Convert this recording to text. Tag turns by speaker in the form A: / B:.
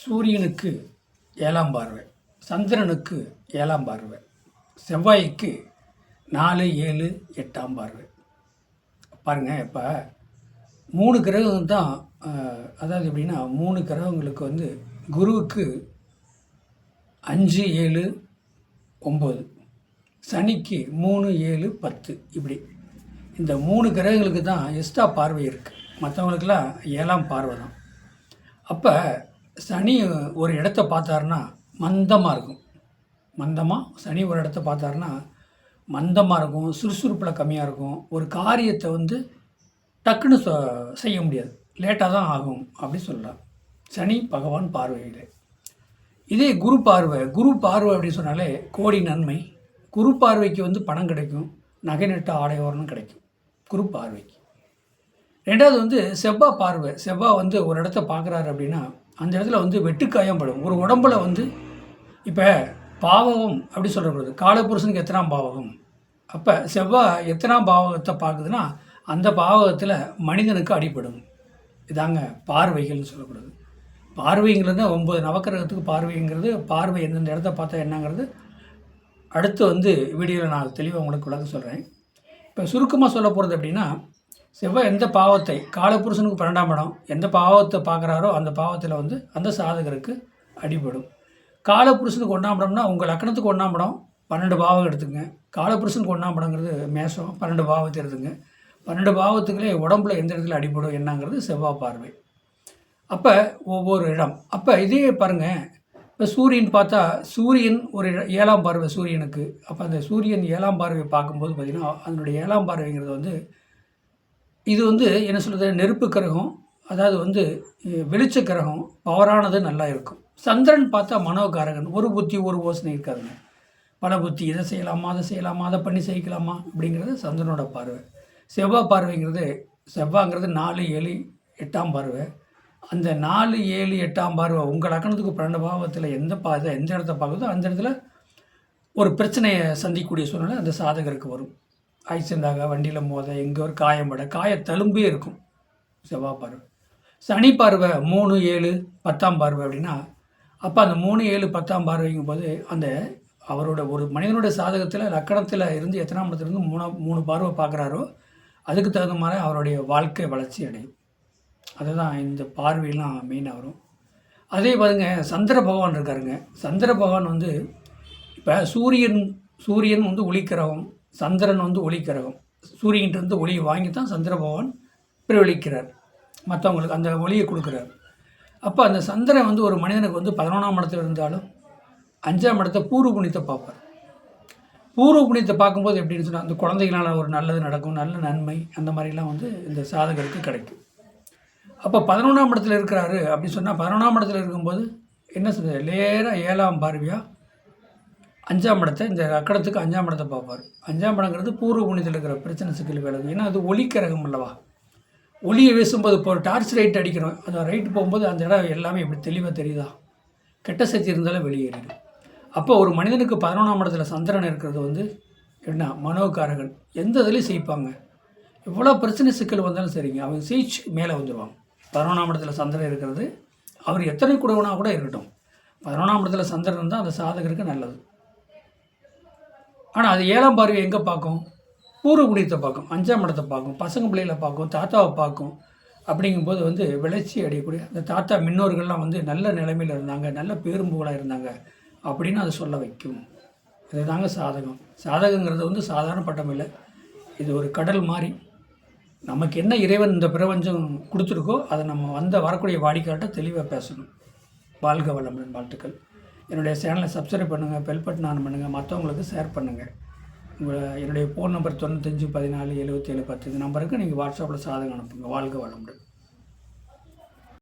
A: சூரியனுக்கு 7ஆம் பார்வை, சந்திரனுக்கு 7ஆம் பார்வை, செவ்வாய்க்கு 4, 7, 8ஆம் பார்வை. பாருங்கள், இப்போ 3 கிரகம் தான். அதாவது எப்படின்னா 3 கிரகங்களுக்கு வந்து குருவுக்கு 5, 7, 9, சனிக்கு 3, 7, 10 இப்படி இந்த 3 கிரகங்களுக்கு தான் எக்ஸ்ட்ரா பார்வை இருக்குது. மற்றவங்களுக்கெல்லாம் 7ஆம் பார்வை தான். அப்போ சனி ஒரு இடத்த பார்த்தாருன்னா மந்தமாக இருக்கும். சனி ஒரு இடத்த பார்த்தாருன்னா மந்தமாக இருக்கும், சுறுசுறுப்பில் கம்மியாக இருக்கும். ஒரு காரியத்தை வந்து டக்குன்னு செய்ய முடியாது, லேட்டாக தான் ஆகும் அப்படி சொல்லலாம். சனி பகவான் பார்வையில். இதே குரு பார்வை அப்படின்னு சொன்னாலே கோடி நன்மை. குரு பார்வைக்கு வந்து பணம் கிடைக்கும், நகை நட்ட ஆடை வரணும் கிடைக்கும் குரு பார்வைக்கு. ரெண்டாவது வந்து செவ்வாய் பார்வை. செவ்வாய் வந்து ஒரு இடத்த பார்க்குறாரு அப்படின்னா அந்த இடத்துல வந்து வெட்டுக்காயம் படும். ஒரு உடம்புல வந்து இப்போ பாவகம் அப்படி சொல்லப்படுது. காலபுருஷனுக்கு எத்தனாம் பாவகம். அப்போ செவ்வாய் எத்தனாம் பாவகத்தை பார்க்குதுன்னா அந்த பாவகத்தில் மனிதனுக்கு அடிபடும். இதாங்க பார்வைகள்னு சொல்லப்படுது. பார்வைங்கிறது 9 நவக்கிரகத்துக்கு பார்வைங்கிறது. பார்வை எந்தெந்த இடத்த பார்த்தா என்னங்கிறது அடுத்து வந்து வீடியோவில் நான் தெளிவாக உங்களுக்கு விளக்க சொல்கிறேன். இப்போ சுருக்கமாக சொல்ல போகிறது அப்படின்னா, செவ்வாய் எந்த பாவத்தை, காலபுருஷனுக்கு 12ஆம் இடம் எந்த பாவத்தை பார்க்குறாரோ அந்த பாவத்தில் வந்து அந்த சாதகருக்கு அடிபடும். காலபுருஷனுக்கு 1ஆம் இடம்னா உங்கள் லக்கணத்துக்கு 1ஆம் இடம் 12 பாவம் எடுத்துங்க. காலபுருஷனுக்கு 1ஆம் இடங்கிறது மேஷம், 12 பாவத்தை எடுத்துங்க. 12 பாவத்துக்குள்ளே உடம்புல எந்த இடத்துல அடிபடும் என்னங்கிறது செவ்வாய் பார்வை. அப்போ ஒவ்வொரு இடம். அப்போ இதே பாருங்கள், இப்போ சூரியன் பார்த்தா சூரியன் ஒரு 7ஆம் பார்வை சூரியனுக்கு. அப்போ அந்த சூரியன் 7ஆம் பார்வையை பார்க்கும்போது பார்த்திங்கன்னா அதனுடைய 7ஆம் பார்வைங்கிறது வந்து இது வந்து என்ன சொல்கிறது, நெருப்பு கிரகம். அதாவது வந்து வெளிச்ச கிரகம், பவரானது நல்லா இருக்கும். சந்திரன் பார்த்தா மனோகாரகன். ஒரு புத்தி ஒரு யோசனை இருக்காதுங்க. பல புத்தி, இதை செய்யலாமா அதை செய்யலாமா அதை பண்ணி செய்யலாமா அப்படிங்கிறது சந்திரனோட பார்வை. செவ்வாய் பார்வைங்கிறது, செவ்வாய்ங்கிறது 4, 7, 8ஆம் பார்வை. அந்த 4, 7, 8ஆம் பார்வை உங்கள் லக்கணத்துக்கு 12 பாவத்தில் எந்த இடத்த பார்க்குதோ அந்த இடத்துல ஒரு பிரச்சனையை சந்திக்கக்கூடிய சூழ்நிலை அந்த சாதகருக்கு வரும். ஆக்சிடென்டாக, வண்டியில் மோத, எங்கே ஒரு காயம்பட, தழும்பே இருக்கும் செவ்வாய் பார்வை. சனி பார்வை 3, 7, 10ஆம் பார்வை அப்படின்னா, அப்போ அந்த 3, 7, 10ஆம் பார்வைங்கும் போது அந்த அவரோட ஒரு மனிதனுடைய சாதகத்தில் லக்கணத்தில் இருந்து எத்தனாம் இடத்துலேருந்து 3 பார்வை பார்க்குறாரோ அதுக்கு தகுந்த மாதிரி அவருடைய வாழ்க்கை வளர்ச்சி அடையும். அதுதான் இந்த பார்வையெல்லாம் மெயினாக வரும். அதே பாருங்க, சந்திர பகவான் இருக்காருங்க. சந்திர பகவான் வந்து இப்போ சூரியன் வந்து ஒளிக்கிரகம், சந்திரன் வந்து ஒளிக்கிரகம். சூரியன்கிட்ட ஒளியை வாங்கி தான் சந்திர பகவான் பிரவலிக்கிறார், மற்றவங்களுக்கு அந்த ஒளியை கொடுக்குறார். அப்போ அந்த சந்திரன் வந்து ஒரு மனிதனுக்கு வந்து 11ஆம் இடத்துல இருந்தாலும் 5ஆம் இடத்த பூர்வ புண்ணியத்தை பார்ப்பார். பூர்வ புண்ணியத்தை பார்க்கும்போது எப்படின்னு சொன்னால் அந்த குழந்தைகளால் ஒரு நல்லது நடக்கும், நல்ல நன்மை அந்த மாதிரிலாம் வந்து இந்த சாதகருக்கு கிடைக்கும். அப்போ 11ஆம் இடத்துல இருக்கிறாரு அப்படின்னு சொன்னால் 11ஆம் இடத்துல இருக்கும்போது என்ன சொல்றது, லேராக 7ஆம் பார்வையாக 5ஆம் இடத்தை, இந்த லக்கணத்துக்கு 5ஆம் இடத்தை பார்ப்பார். 5ஆம் இடங்கிறது பூர்வ புண்ணியத்தில் இருக்கிற பிரச்சனை சிக்கல் வேலை. ஏன்னா அது ஒளிக்கிரகம் அல்லவா. ஒளியை வீசும்போது இப்போ ஒரு டார்ச் லைட் அடிக்கிறோம், அது ரைட்டு போகும்போது அந்த இடம் எல்லாமே இப்படி தெளிவாக தெரியுதா, கெட்ட சக்தி இருந்தாலும் வெளியேறிடும். அப்போ ஒரு மனிதனுக்கு 11ஆம் இடத்துல சந்திரன் இருக்கிறது வந்து என்ன, மனோகாரகன். எந்த இதுலேயும் செய்ப்பாங்க. எவ்வளோ பிரச்சனை சிக்கல் வந்தாலும் சரிங்க, அவங்க ஜெயிச்சு மேலே வந்துடுவாங்க. 11ஆம் இடத்துல சந்திரன் இருக்கிறது, அவர் எத்தனை கூடவனா கூட இருக்கட்டும், 11ஆம் இடத்துல சந்திரன் இருந்தால் அந்த சாதகருக்கு நல்லது. ஆனால் அது 7ஆம் பார்வை எங்கே பார்க்கும், பூர்வ புண்ணியத்தை பார்க்கும், 5ஆம் இடத்தை பார்க்கும், பசங்க பிள்ளைகளை பார்க்கும், தாத்தாவை பார்க்கும். அப்படிங்கும்போது வந்து விளைச்சி அடையக்கூடிய அந்த தாத்தா முன்னோர்கள்லாம் வந்து நல்ல நிலைமையில் இருந்தாங்க, நல்ல பேரும்புகளாக இருந்தாங்க அப்படின்னு அதை சொல்ல வைக்கும். இதுதாங்க சாதகம். சாதகங்கிறது வந்து சாதாரண பட்டம் இல்லை, இது ஒரு கடல் மாதிரி. நமக்கு என்ன இறைவன் இந்த பிரபஞ்சம் கொடுத்துருக்கோ அதை நம்ம வரக்கூடிய வாடிக்கையாட்ட தெளிவாக பேசணும். வாழ்க வளமுடன். வாழ்த்துக்கள். என்னுடைய சேனலை சப்ஸ்கிரைப் பண்ணுங்கள், பெல் பட்டன் ஆன் பண்ணுங்கள், மற்றவங்களுக்கு ஷேர் பண்ணுங்கள். என்னுடைய ஃபோன் நம்பர் 95 14 77 10 இந்த நம்பருக்கு நீங்கள் வாட்ஸ்அப்பில் சாதகம் அனுப்புங்க. வாழ்க வளமுடன்.